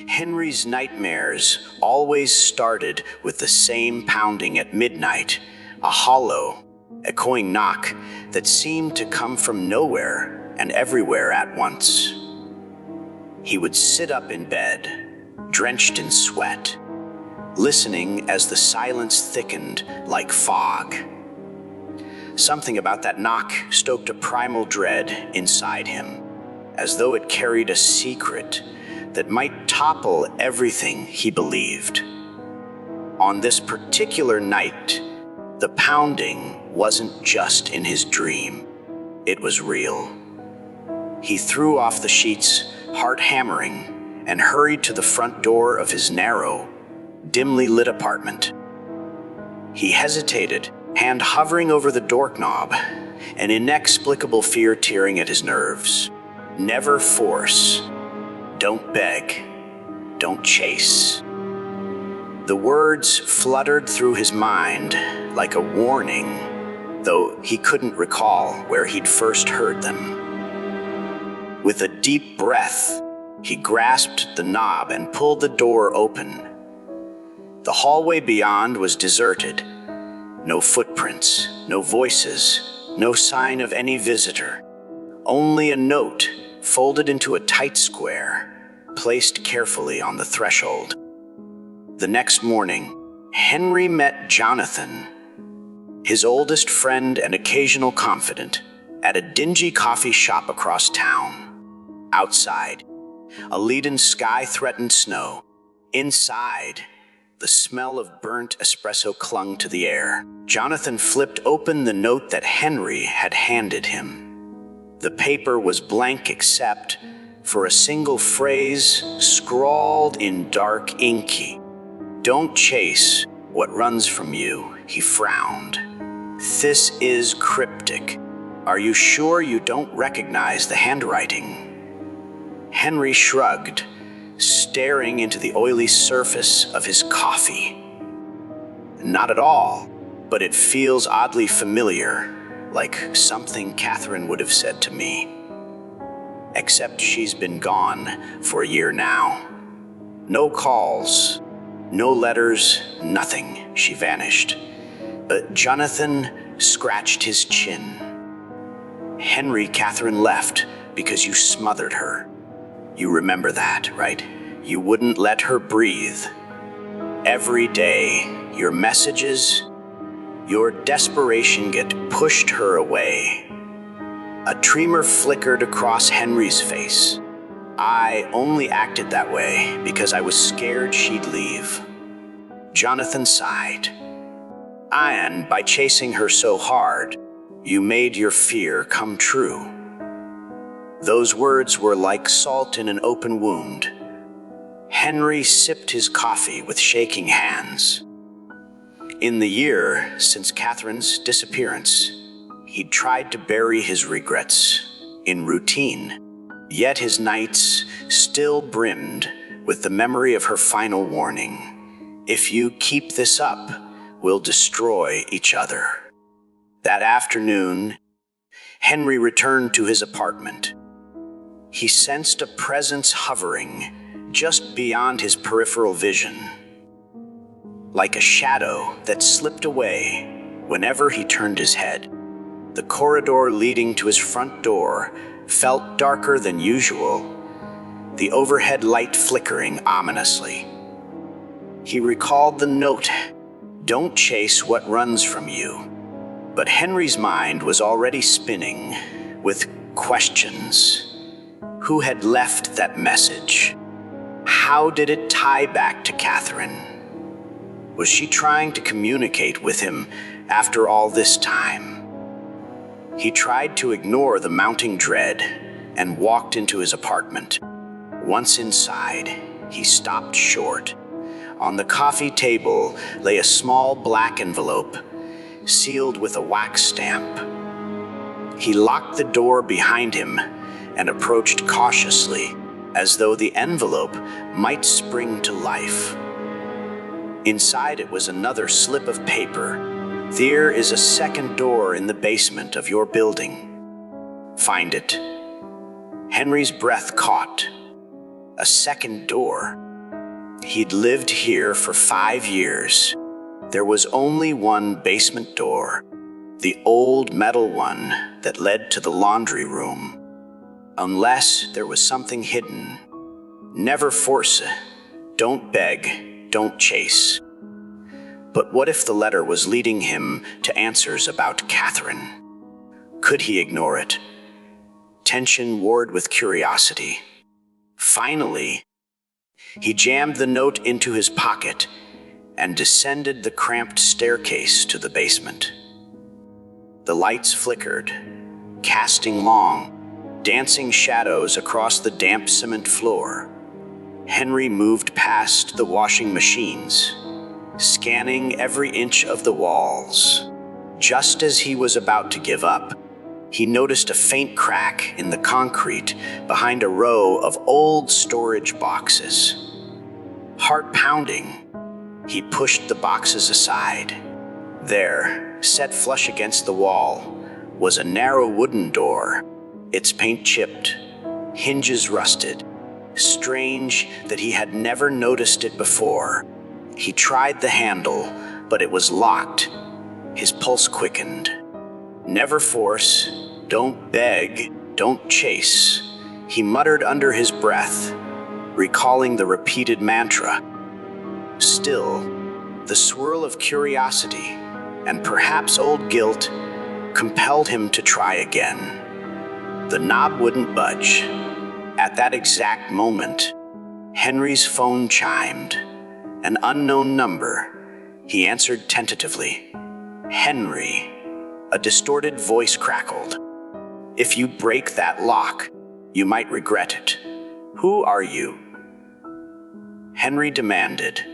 Henry's nightmares always started with the same pounding at midnight, a hollow, echoing knock that seemed to come from nowhere and everywhere at once. He would sit up in bed, drenched in sweat, listening as the silence thickened like fog. Something about that knock stoked a primal dread inside him, as though it carried a secret that might topple everything he believed. On this particular night, the pounding wasn't just in his dream. It was real. He threw off the sheets, heart hammering, and hurried to the front door of his narrow, dimly lit apartment. He hesitated, hand hovering over the doorknob, an inexplicable fear tearing at his nerves. Never force. Don't beg. Don't chase. The words fluttered through his mind like a warning, though he couldn't recall where he'd first heard them. With a deep breath, he grasped the knob and pulled the door open. The hallway beyond was deserted. No footprints, no voices, no sign of any visitor. Only a note, folded into a tight square, placed carefully on the threshold. The next morning, Henry met Jonathan, his oldest friend and occasional confidant, at a dingy coffee shop across town. Outside, a leaden sky threatened snow. Inside, the smell of burnt espresso clung to the air. Jonathan flipped open the note that Henry had handed him. The paper was blank except for a single phrase scrawled in dark inky. "Don't chase what runs from you," he frowned. "This is cryptic. Are you sure you don't recognize the handwriting?" Henry shrugged, staring into the oily surface of his coffee. "Not at all, but it feels oddly familiar, like something Catherine would have said to me. Except she's been gone for a year now. No calls, no letters, nothing. She vanished." Jonathan scratched his chin. "Henry, Catherine left because you smothered her. You remember that, right? You wouldn't let her breathe. Every day, your messages, your desperation get pushed her away." A tremor flickered across Henry's face. "I only acted that way because I was scared she'd leave." Jonathan sighed. "And by chasing her so hard, you made your fear come true." Those words were like salt in an open wound. Henry sipped his coffee with shaking hands. In the year since Catherine's disappearance, he'd tried to bury his regrets in routine, yet his nights still brimmed with the memory of her final warning: "If you keep this up, we'll destroy each other." That afternoon, Henry returned to his apartment. He sensed a presence hovering just beyond his peripheral vision, like a shadow that slipped away whenever he turned his head. The corridor leading to his front door felt darker than usual, the overhead light flickering ominously. He recalled the note, "Don't chase what runs from you." But Henry's mind was already spinning with questions. Who had left that message? How did it tie back to Catherine? Was she trying to communicate with him after all this time? He tried to ignore the mounting dread and walked into his apartment. Once inside, he stopped short. On the coffee table lay a small black envelope, sealed with a wax stamp. He locked the door behind him and approached cautiously, as though the envelope might spring to life. Inside it was another slip of paper. "There is a second door in the basement of your building. Find it." Henry's breath caught. A second door. He'd lived here for 5 years. There was only one basement door, the old metal one that led to the laundry room. Unless there was something hidden. Never force it. Don't beg. Don't chase. But what if the letter was leading him to answers about Catherine? Could he ignore it? Tension warred with curiosity. Finally, he jammed the note into his pocket and descended the cramped staircase to the basement. The lights flickered, casting long, dancing shadows across the damp cement floor. Henry moved past the washing machines, scanning every inch of the walls. Just as he was about to give up, he noticed a faint crack in the concrete behind a row of old storage boxes. Heart pounding, he pushed the boxes aside. There, set flush against the wall, was a narrow wooden door, its paint chipped, hinges rusted. Strange that he had never noticed it before. He tried the handle, but it was locked. His pulse quickened. Never force, don't beg, don't chase, he muttered under his breath, recalling the repeated mantra. Still, the swirl of curiosity, and perhaps old guilt, compelled him to try again. The knob wouldn't budge. At that exact moment, Henry's phone chimed. An unknown number. He answered tentatively. Henry. A distorted voice crackled. If you break that lock, you might regret it. Who are you? Henry demanded.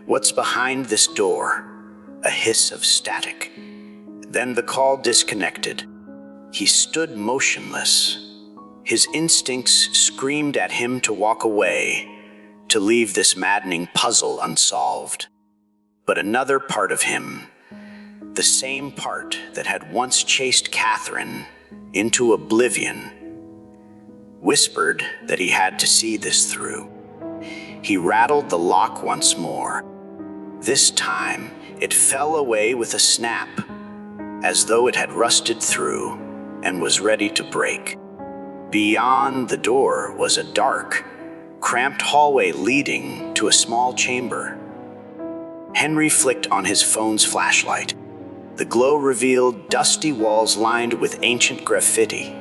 What's behind this door? A hiss of static. Then the call disconnected. He stood motionless. His instincts screamed at him to walk away, to leave this maddening puzzle unsolved. But another part of him, the same part that had once chased Catherine into oblivion, whispered that he had to see this through. He rattled the lock once more. This time, it fell away with a snap, as though it had rusted through and was ready to break. Beyond the door was a dark, cramped hallway leading to a small chamber. Henry flicked on his phone's flashlight. The glow revealed dusty walls lined with ancient graffiti,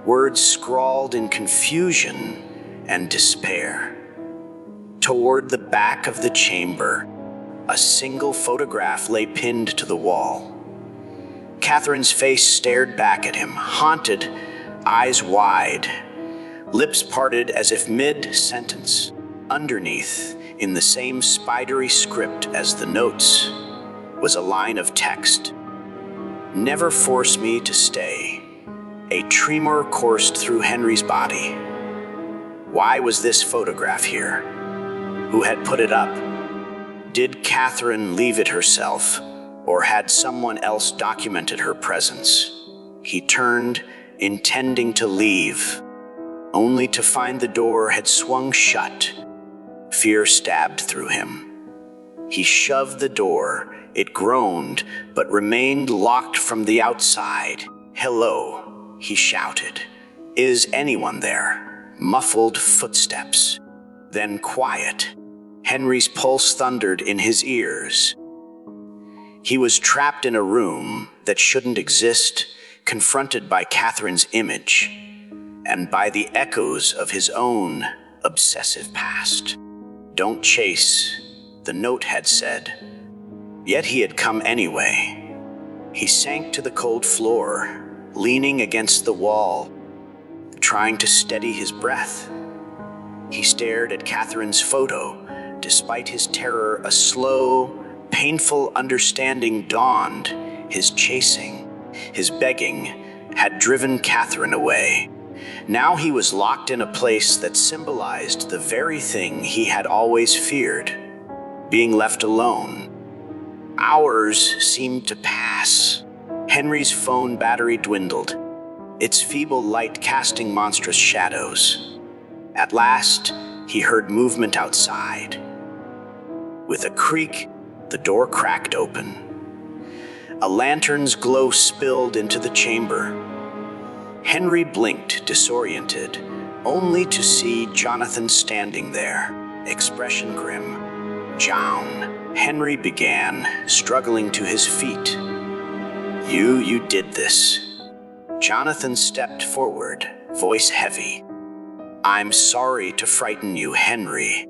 words scrawled in confusion and despair. Toward the back of the chamber, a single photograph lay pinned to the wall. Catherine's face stared back at him, haunted, eyes wide, lips parted as if mid-sentence. Underneath, in the same spidery script as the notes, was a line of text. Never force me to stay. A tremor coursed through Henry's body. Why was this photograph here? Who had put it up? Did Catherine leave it herself, or had someone else documented her presence? He turned, intending to leave, only to find the door had swung shut. Fear stabbed through him. He shoved the door. It groaned, but remained locked from the outside. Hello, he shouted. Is anyone there? Muffled footsteps. Then quiet. Henry's pulse thundered in his ears. He was trapped in a room that shouldn't exist, confronted by Catherine's image, and by the echoes of his own obsessive past. Don't chase, the note had said. Yet he had come anyway. He sank to the cold floor, leaning against the wall, trying to steady his breath. He stared at Catherine's photo. Despite his terror, a slow, painful understanding dawned. His chasing, his begging, had driven Catherine away. Now he was locked in a place that symbolized the very thing he had always feared, being left alone. Hours seemed to pass. Henry's phone battery dwindled, its feeble light casting monstrous shadows. At last, he heard movement outside. With a creak, the door cracked open. A lantern's glow spilled into the chamber. Henry blinked, disoriented, only to see Jonathan standing there, expression grim. "John," Henry began, struggling to his feet. You did this." Jonathan stepped forward, voice heavy. "I'm sorry to frighten you, Henry,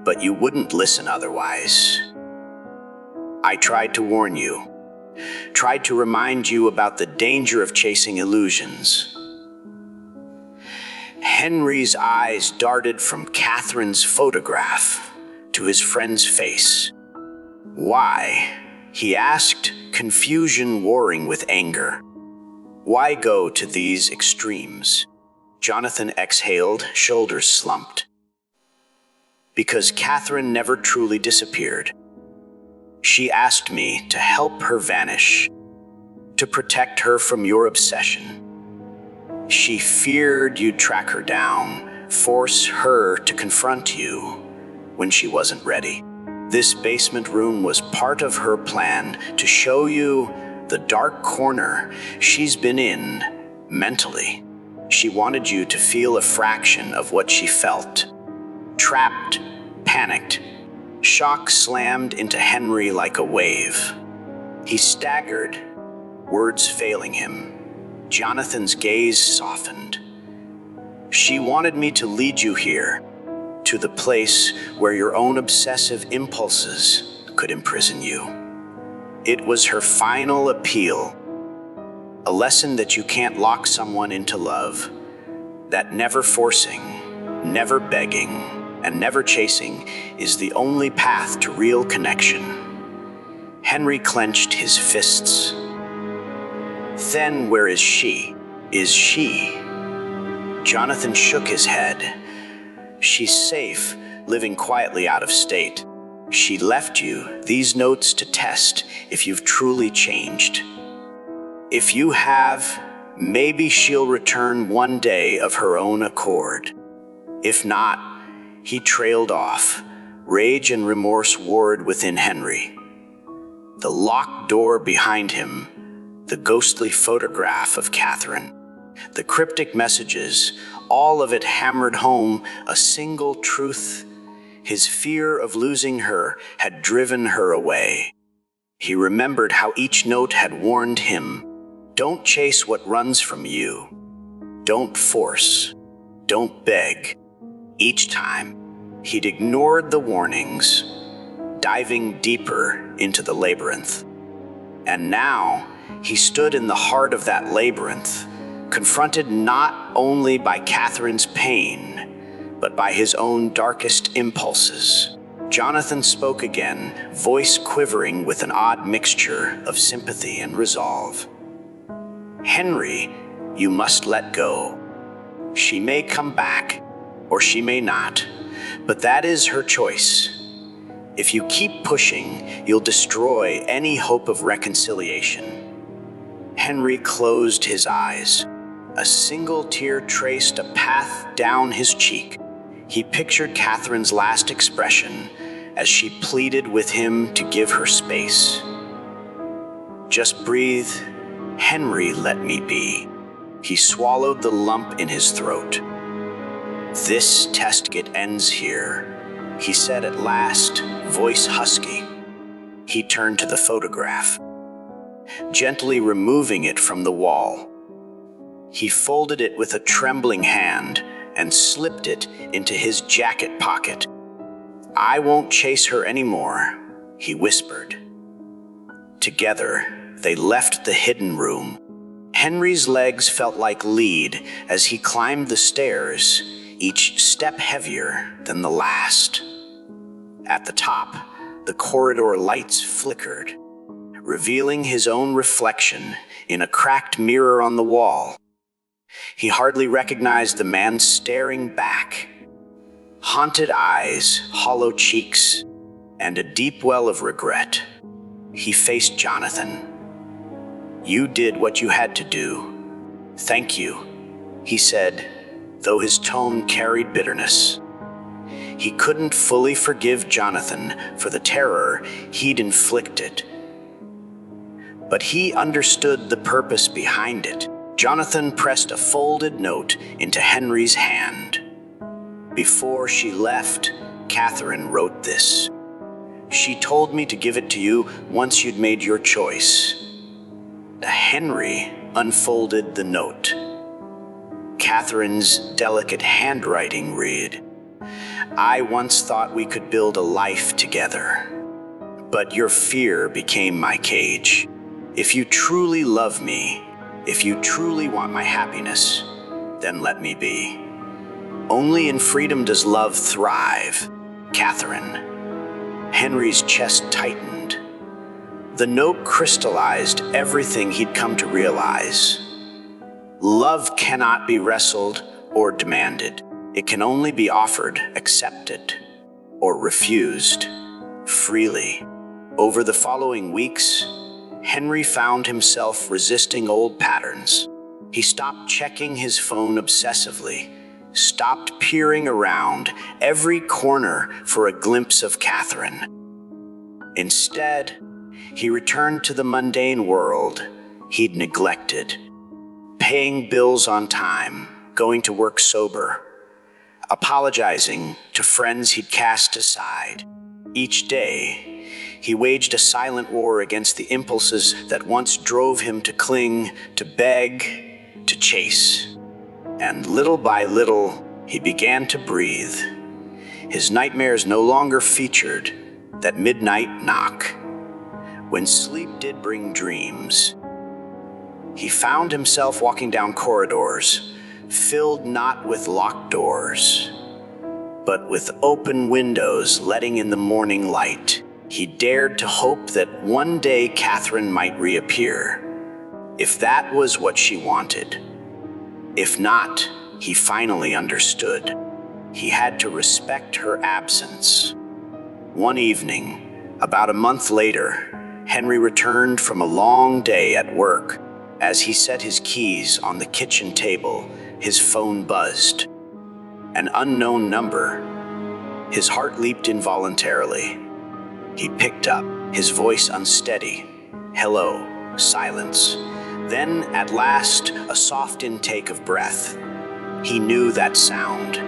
but you wouldn't listen otherwise. I tried to warn you, tried to remind you about the danger of chasing illusions." Henry's eyes darted from Catherine's photograph to his friend's face. "Why?" he asked, confusion warring with anger. "Why go to these extremes?" Jonathan exhaled, shoulders slumped. "Because Catherine never truly disappeared. She asked me to help her vanish, to protect her from your obsession. She feared you'd track her down, force her to confront you when she wasn't ready. This basement room was part of her plan to show you the dark corner she's been in mentally. She wanted you to feel a fraction of what she felt. Trapped, panicked. Shock slammed into Henry like a wave. He staggered, words failing him. Jonathan's gaze softened. She wanted me to lead you here, to the place where your own obsessive impulses could imprison you. It was her final appeal, a lesson that you can't lock someone into love, that never forcing, never begging, and never chasing is the only path to real connection. Henry clenched his fists. Then where is she? Is she? Jonathan shook his head. She's safe, living quietly out of state. She left you these notes to test if you've truly changed. If you have, maybe she'll return one day of her own accord. If not, he trailed off. Rage and remorse warred within Henry. The locked door behind him, the ghostly photograph of Catherine, the cryptic messages, all of it hammered home a single truth. His fear of losing her had driven her away. He remembered how each note had warned him, don't chase what runs from you. Don't force. Don't beg. Each time, he'd ignored the warnings, diving deeper into the labyrinth. And now, he stood in the heart of that labyrinth, confronted not only by Catherine's pain, but by his own darkest impulses. Jonathan spoke again, voice quivering with an odd mixture of sympathy and resolve. "Henry, you must let go. She may come back, or she may not, but that is her choice. If you keep pushing, you'll destroy any hope of reconciliation." Henry closed his eyes. A single tear traced a path down his cheek. He pictured Catherine's last expression as she pleaded with him to give her space. "Just breathe. Henry, let me be." He swallowed the lump in his throat. "This test ends here," he said at last, voice husky. He turned to the photograph, gently removing it from the wall. He folded it with a trembling hand and slipped it into his jacket pocket. "I won't chase her anymore," he whispered. Together, they left the hidden room. Henry's legs felt like lead as he climbed the stairs, each step heavier than the last. At the top, the corridor lights flickered, revealing his own reflection in a cracked mirror on the wall. He hardly recognized the man staring back. Haunted eyes, hollow cheeks, and a deep well of regret. He faced Jonathan. "You did what you had to do. Thank you," he said, though his tone carried bitterness. He couldn't fully forgive Jonathan for the terror he'd inflicted, but he understood the purpose behind it. Jonathan pressed a folded note into Henry's hand. Before she left, Catherine wrote this. "She told me to give it to you once you'd made your choice." Henry unfolded the note. Catherine's delicate handwriting read, "I once thought we could build a life together, but your fear became my cage. If you truly love me, if you truly want my happiness, then let me be. Only in freedom does love thrive, Catherine." Henry's chest tightened. The note crystallized everything he'd come to realize. Love cannot be wrestled or demanded. It can only be offered, accepted, or refused, freely. Over the following weeks, Henry found himself resisting old patterns. He stopped checking his phone obsessively, stopped peering around every corner for a glimpse of Catherine. Instead, he returned to the mundane world he'd neglected, paying bills on time, going to work sober, apologizing to friends he'd cast aside. Each day, he waged a silent war against the impulses that once drove him to cling, to beg, to chase. And little by little, he began to breathe. His nightmares no longer featured that midnight knock. When sleep did bring dreams, he found himself walking down corridors, filled not with locked doors, but with open windows letting in the morning light. He dared to hope that one day Catherine might reappear, if that was what she wanted. If not, he finally understood. He had to respect her absence. One evening, about a month later, Henry returned from a long day at work. As he set his keys on the kitchen table, his phone buzzed. An unknown number. His heart leaped involuntarily. He picked up, his voice unsteady. "Hello," silence. Then, at last, a soft intake of breath. He knew that sound.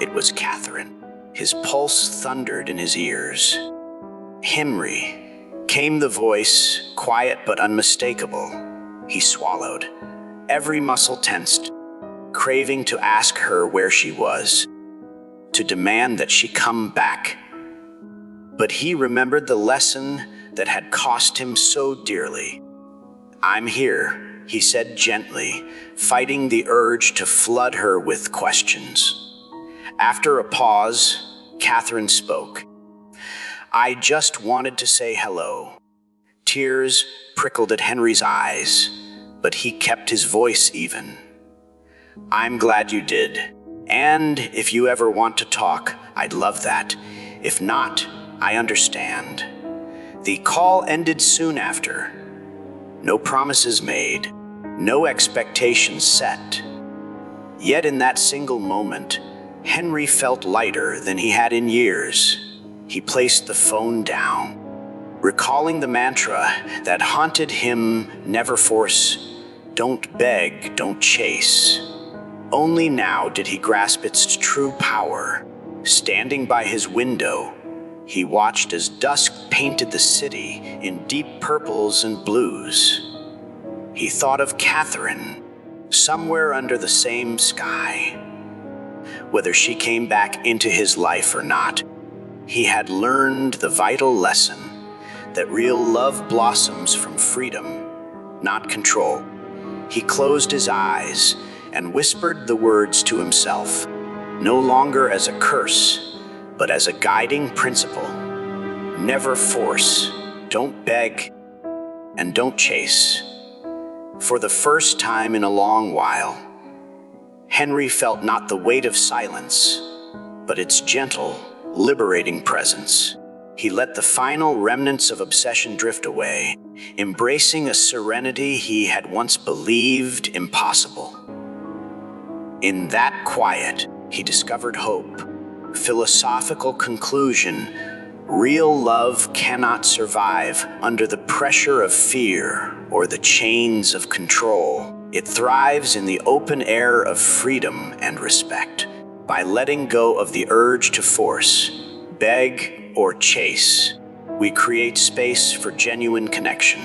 It was Catherine. His pulse thundered in his ears. "Henry," came the voice, quiet but unmistakable. He swallowed, every muscle tensed, craving to ask her where she was, to demand that she come back. But he remembered the lesson that had cost him so dearly. "I'm here," he said gently, fighting the urge to flood her with questions. After a pause, Catherine spoke. "I just wanted to say hello." Tears prickled at Henry's eyes, but he kept his voice even. "I'm glad you did. And if you ever want to talk, I'd love that. If not, I understand." The call ended soon after. No promises made, no expectations set. Yet in that single moment, Henry felt lighter than he had in years. He placed the phone down, recalling the mantra that haunted him: never force, don't beg, don't chase. Only now did he grasp its true power. Standing by his window, he watched as dusk painted the city in deep purples and blues. He thought of Catherine, somewhere under the same sky. Whether she came back into his life or not, he had learned the vital lesson that real love blossoms from freedom, not control. He closed his eyes and whispered the words to himself, no longer as a curse, but as a guiding principle. Never force, don't beg, and don't chase. For the first time in a long while, Henry felt not the weight of silence, but its gentle, liberating presence. He let the final remnants of obsession drift away, embracing a serenity he had once believed impossible. In that quiet, he discovered hope. Philosophical conclusion: real love cannot survive under the pressure of fear or the chains of control. It thrives in the open air of freedom and respect. By letting go of the urge to force, beg, or chase, we create space for genuine connection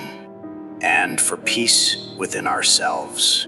and for peace within ourselves.